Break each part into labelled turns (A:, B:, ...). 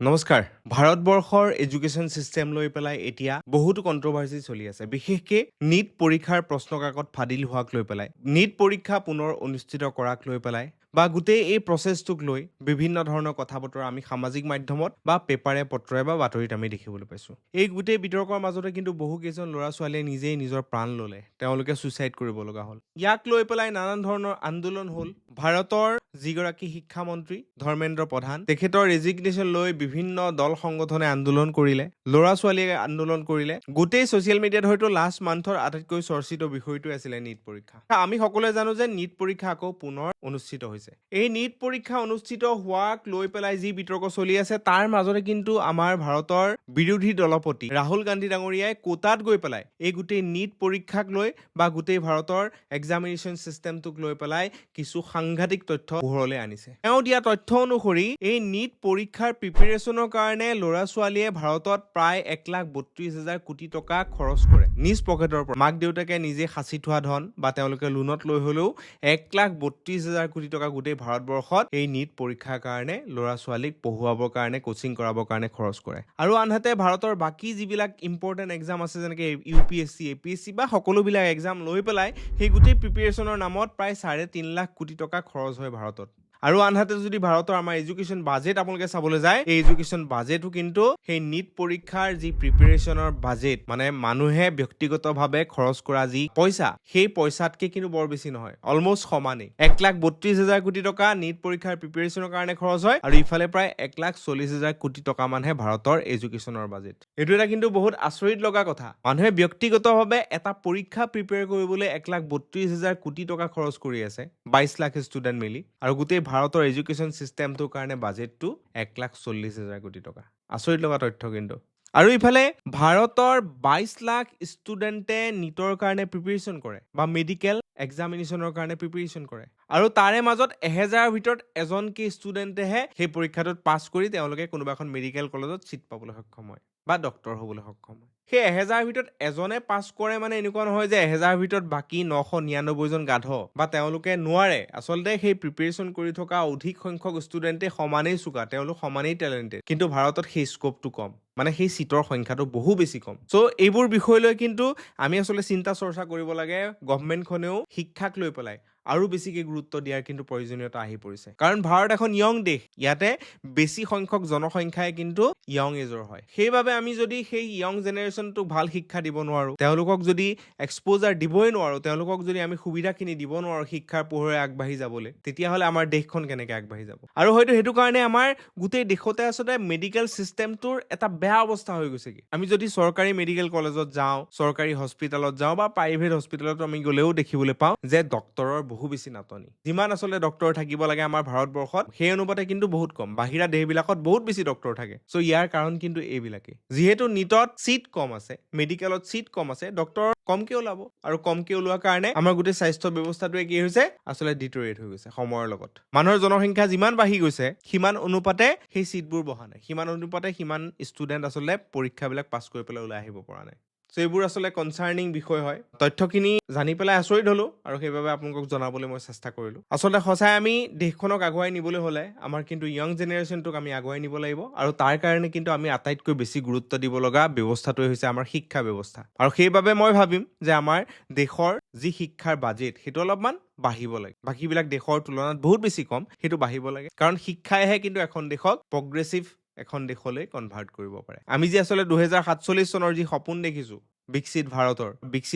A: নমস্কাৰ। ভাৰতবৰ্ষৰ education system লৈ পেলাই এতিয়া বহুতো কণ্ট্ৰভাৰ্চি চলি আছে, বিশেষকৈ নীট পৰীক্ষাৰ প্ৰশ্নকাকত ফাদিল হোৱাক লৈ পেলাই, নীট পৰীক্ষা পুনৰ অনুষ্ঠিত কৰাক লৈ পেলাই বা গোটেই এই প্ৰচেছটোক লৈ বিভিন্ন ধৰণৰ কথা বতৰা আমি সামাজিক মাধ্যমত বা পেপাৰে পত্ৰই বা বাতৰিত আমি দেখিবলৈ পাইছোঁ। এই গোটেই বিতৰ্কৰ মাজতে কিন্তু বহুকেইজন ল'ৰা ছোৱালীয়ে নিজেই নিজৰ প্ৰাণ ল'লে, তেওঁলোকে ছুইচাইড কৰিব লগা হ'ল। ইয়াক লৈ পেলাই নানান ধৰণৰ আন্দোলন হ'ল। ভাৰতৰ যিগৰাকী শিক্ষামন্ত্ৰী ধৰ্মেন্দ্ৰ প্ৰধান, তেখেতৰ ৰেজিগনেশ্যন লৈ বিভিন্ন দল সংগঠনে আন্দোলন কৰিলে, ল'ৰা ছোৱালীয়ে আন্দোলন কৰিলে। গোটেই ছ'চিয়েল মিডিয়াত হয়তো লাষ্ট মান্থৰ আটাইতকৈ চৰ্চিত বিষয়টোৱে আছিলে নীট পৰীক্ষা। আমি সকলোৱে জানো যে নীট পৰীক্ষা আকৌ পুনৰ অনুষ্ঠিত হৈছে। এই নীট পৰীক্ষা অনুষ্ঠিত হোৱাক লৈ পেলাই যি বিতৰ্ক চলি আছে, তাৰ মাজতে কিন্তু আমাৰ ভাৰতৰ বিৰোধী দলপতি ৰাহুল গান্ধী ডাঙৰীয়াই কোটাত গৈ পেলাই এই গোটেই নীট পৰীক্ষাক লৈ বা গোটেই ভাৰতৰ এক্সামিনেশ্যন চিষ্টেমটোক লৈ পেলাই কিছু সাংঘাতিক তথ্য পোহৰলৈ আনিছে। তেওঁ দিয়া তথ্য অনুসৰি এই নীট পৰীক্ষাৰ প্ৰিপেৰেশ্যনৰ কাৰণে ল'ৰা ছোৱালীয়ে ভাৰতত প্ৰায় 1,32,000 কোটি টকা খৰচ কৰে নিজ পকেটৰ পৰা। মাক দেউতাকে নিজে সাঁচি থোৱা ধন বা তেওঁলোকে লোনত লৈ হলেও 1,32,000 কোটি টকা গোটেই ভাৰতবৰ্ষত এই নীট পৰীক্ষাৰ কাৰণে ল'ৰা ছোৱালীক পঢ়ুৱাবৰ কাৰণে, কোচিং কৰাবৰ কাৰণে খৰচ কৰে। আৰু আনহাতে ভাৰতৰ বাকী যিবিলাক ইম্পৰ্টেণ্ট এক্সাম আছে, যেনেকৈ UPSC, APSC বা সকলোবিলাক এক্সাম লৈ পেলাই সেই গোটেই প্ৰিপেৰেশ্যনৰ নামত প্ৰায় 3.5 লাখ কোটি টকা খৰচ হয় ভাৰতত। আৰু আনহাতে যদি ভাৰতৰ আমাৰ এডুকেশ্যন বাজেট আপোনালোকে চাবলৈ যায়, এই এডুকেশ্যন বাজেটো কিন্তু সেই নীট পৰীক্ষাৰ যি প্ৰিপেৰেশ্যনৰ বাজেট, মানে মানুহে ব্যক্তিগতভাৱে খৰচ কৰা যি পইচা, সেই পইচাতকে কিন্তু বৰ বেছি নহয়, অলমষ্ট সমানেই। 1,32,000 কোটি টকা নীট পৰীক্ষাৰ প্ৰিপেৰেশ্যনৰ কাৰণে খৰচ হয়, আৰু ইফালে প্ৰায় 1,40,000 কোটি টকা মানহে ভাৰতৰ এডুকেশ্যনৰ বাজেট। এইটো এটা কিন্তু বহুত আচৰিত লগা কথা। মানুহে ব্যক্তিগতভাৱে এটা পৰীক্ষা প্ৰিপেয়াৰ কৰিবলৈ 1,32,000 কোটি টকা খৰচ কৰি আছে, 22 লাখ ষ্টুডেণ্ট মিলি, আৰু গোটেই ভাৰতৰ এডুকেশ্যন চিষ্টেমটোৰ কাৰণে বাজেটটো 1,40,000 কোটি টকা। আচৰিত লগা তথ্য কিন্তু। আৰু ইফালে ভাৰতৰ 22 লাখ ষ্টুডেণ্টে নীটৰ কাৰণে প্ৰিপেৰেশ্যন কৰে বা মেডিকেল এক্সামিনেশ্যনৰ কাৰণে প্ৰিপেৰেশ্যন কৰে, আৰু তাৰে মাজত 1000ৰ ভিতৰত এজনকে ষ্টুডেণ্টেহে সেই পৰীক্ষাটোত পাছ কৰি তেওঁলোকে কোনোবা এখন মেডিকেল কলেজত ছিট পাবলৈ সক্ষম হয় বা ডক্তৰ হ'বলৈ সক্ষম হয়। সেই 1000ৰ ভিতৰত এজনে পাছ কৰে মানে এনেকুৱা নহয় যে 1000ৰ ভিতৰত বাকী 999 জন গাধ বা তেওঁলোকে নোৱাৰে। আচলতে সেই প্ৰিপেৰেশ্যন কৰি থকা অধিক সংখ্যক ষ্টুডেণ্টে সমানেই চোকা, তেওঁলোক সমানেই টেলেণ্টেড, কিন্তু ভাৰতত সেই স্কোপটো কম, মানে সেই চিটৰ সংখ্যাটো বহু বেছি কম। চ' এইবোৰ বিষয় লৈ কিন্তু আমি আচলতে চিন্তা চৰ্চা কৰিব লাগে। গভৰ্ণমেণ্টখনেও শিক্ষাক লৈ পেলাই আৰু বেছিকে গুৰুত্ব দিয়াৰ কিন্তু প্ৰয়োজনীয়তা আহি পৰিছে, কাৰণ ভাৰত এখন য়ং দেশ, ইয়াতে বেছি সংখ্যক জনসংখ্যাই কিন্তু য়ং এজৰ হয়। সেইবাবে আমি যদি সেই য়ং জেনেৰেশ্যনটোক ভাল শিক্ষা দিব নোৱাৰোঁ, তেওঁলোকক যদি এক্সপ'জাৰ দিবই নোৱাৰোঁ, তেওঁলোকক যদি আমি সুবিধাখিনি দিব নোৱাৰোঁ শিক্ষাৰ পোহৰে আগবাঢ়ি যাবলৈ, তেতিয়াহ'লে আমাৰ দেশখন কেনেকৈ আগবাঢ়ি যাব। আৰু হয়তো সেইটো কাৰণে আমাৰ গোটেই দেশতে আচলতে মেডিকেল চিষ্টেমটোৰ এটা বেয়া অৱস্থা হৈ গৈছে। আমি যদি চৰকাৰী মেডিকেল কলেজত যাওঁ, চৰকাৰী হস্পিটেলত যাওঁ বা প্ৰাইভেট হস্পিটেলত আমি গ'লেও দেখিবলৈ পাওঁ যে ডক্তৰৰ বহু বেছি নাটনি। যিমান আচলতে ডক্তৰ থাকিব লাগে আমাৰ ভাৰতবৰ্ষত, সেই অনুপাতে কিন্তু বহুত কম। বাহিৰা দেশবিলাকত বহুত বেছি ডক্তৰ থাকে। চ' ইয়াৰ কাৰণ কিন্তু এইবিলাকেই। যিহেতু নীটত চিট কম আছে, মেডিকেলত চিট কম আছে, ডক্তৰ কমকে ওলাব, আৰু কমকে ওলোৱাৰ কাৰণে আমাৰ গোটেই স্বাস্থ্য ব্যৱস্থাটোৱে কি হৈছে, আচলতে ডিটৰিয়েট হৈ গৈছে সময়ৰ লগত। মানুহৰ জনসংখ্যা যিমান বাঢ়ি গৈছে, সিমান অনুপাতে সেই চিটবোৰ বহা নাই, সিমান অনুপাতে সিমান ষ্টুডেণ্ট আচলতে পৰীক্ষাবিলাক পাছ কৰি পেলাই ওলাই আহিব পৰা নাই। চ' এইবোৰ আচলতে কনচাৰ্নিং বিষয় হয়। তথ্যখিনি জানি পেলাই আচৰিত হ'লো, আৰু সেইবাবে আপোনালোকক জনাবলৈ মই চেষ্টা কৰিলোঁ। আচলতে সঁচাই আমি দেশখনক আগুৱাই নিবলৈ হ'লে আমাৰ কিন্তু য়ং জেনেৰেশ্যনটোক আমি আগুৱাই নিব লাগিব, আৰু তাৰ কাৰণে কিন্তু আমি আটাইতকৈ বেছি গুৰুত্ব দিব লগা ব্যৱস্থাটোৱে হৈছে আমাৰ শিক্ষা ব্যৱস্থা। আৰু সেইবাবে মই ভাবিম যে আমাৰ দেশৰ যি শিক্ষাৰ বাজেট, সেইটো অলপমান বাঢ়িব লাগে। বাকীবিলাক দেশৰ তুলনাত বহুত বেছি কম, সেইটো বাঢ়িব লাগে, কাৰণ শিক্ষাইহে কিন্তু এখন দেশক প্ৰগ্ৰেছিভ এখন দেশলৈ কনভাৰ্ট কৰিব পাৰে। আমি যে আচলতে 2047 চনৰ যি সপোন দেখিছোঁ বিকশিত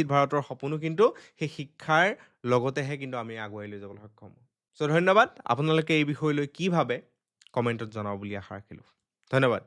A: ভাৰতৰ সপোনো কিন্তু সেই শিক্ষাৰ লগতেহে কিন্তু আমি আগুৱাই লৈ যাবলৈ সক্ষম হওঁ। চ' ধন্যবাদ। আপোনালোকে এই বিষয়লৈ কি ভাবে কমেণ্টত জনাব বুলি আশা ৰাখিলোঁ। ধন্যবাদ।